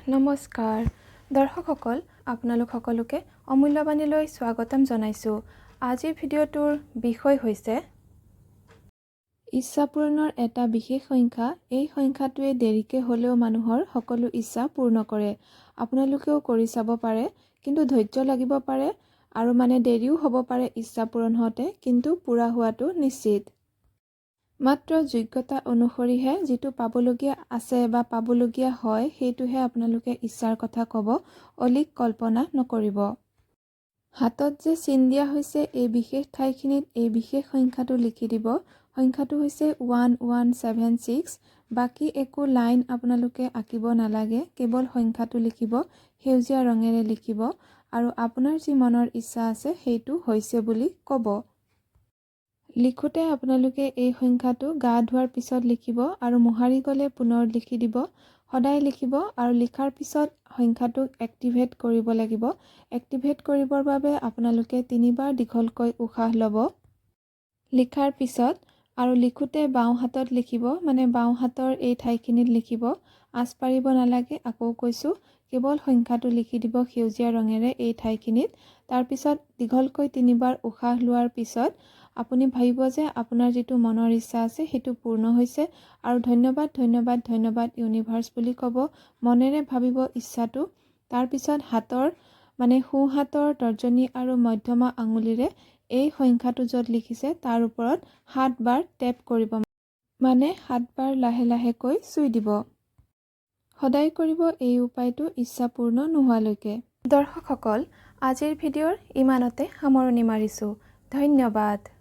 নমস্কাৰ দৰ্শকসকল, আপোনালোক সকলোকে অমূল্যবাণীলৈ স্বাগতম জনাইছোঁ। আজিৰ ভিডিঅ'টোৰ বিষয় হৈছে ইচ্ছা পূৰণৰ এটা বিশেষ সংখ্যা। এই সংখ্যাটোৱে দেৰিকৈ হ'লেও মানুহৰ সকলো ইচ্ছা পূৰ্ণ কৰে। আপোনালোকেও কৰি চাব পাৰে, কিন্তু ধৈৰ্য লাগিব পাৰে আৰু দেৰিও হ'ব পাৰে ইচ্ছা পূৰণ হওঁতে, কিন্তু পূৰা হোৱাটো নিশ্চিত। মাত্ৰ যোগ্যতা অনুসৰিহে যিটো পাবলগীয়া আছে বা পাবলগীয়া হয় সেইটোহে আপোনালোকে ইচ্ছাৰ কথা ক'ব, অলিক কল্পনা নকৰিব। হাতত যে চিন দিয়া হৈছে এই বিশেষ ঠাইখিনিত এই বিশেষ সংখ্যাটো লিখি দিব। সংখ্যাটো হৈছে 1176। বাকী একো লাইন আপোনালোকে আঁকিব নালাগে, কেৱল সংখ্যাটো লিখিব, সেউজীয়া ৰঙেৰে লিখিব আৰু আপোনাৰ যি মনৰ ইচ্ছা আছে সেইটো হৈছে বুলি ক'ব। লিখোঁতে আপোনালোকে এই সংখ্যাটো গা ধোৱাৰ পিছত লিখিব আৰু মোহাৰি গ'লে পুনৰ লিখি দিব। সদায় লিখিব আৰু লিখাৰ পিছত সংখ্যাটোক এক্টিভেট কৰিব লাগিব। এক্টিভেট কৰিবৰ বাবে আপোনালোকে 3 বাৰ দীঘলকৈ উশাহ ল'ব লিখাৰ পিছত, আৰু লিখোঁতে বাওঁ হাতত লিখিব, বাওঁ হাতৰ এই ঠাইখিনিত লিখিব। আঁচ পাৰিব নালাগে, আকৌ কৈছোঁ, কেৱল সংখ্যাটো লিখি দিব সেউজীয়া ৰঙেৰে এই ঠাইখিনিত। তাৰপিছত দীঘলকৈ 3 বাৰ উশাহ লোৱাৰ পিছত আপুনি ভাবিব যে আপোনাৰ যিটো মনৰ ইচ্ছা আছে সেইটো পূৰ্ণ হৈছে আৰু ধন্যবাদ ধন্যবাদ ধন্যবাদ ইউনিভাৰ্ছ বুলি ক'ব। মনেৰে ভাবিব ইচ্ছাটো। তাৰপিছত হাতৰ সোঁ হাতৰ তৰ্জনী আৰু মধ্যমা আঙুলিৰে এই সংখ্যাটো য'ত লিখিছে তাৰ ওপৰত 7 বাৰ টেপ কৰিব, 7 বাৰ লাহে লাহেকৈ চুই দিব। সদায় কৰিব এই উপায়টো ইচ্ছা পূৰ্ণ নোহোৱালৈকে। দৰ্শকসকল, আজিৰ ভিডিঅ'ৰ ইমানতে সামৰণি মাৰিছোঁ। ধন্যবাদ।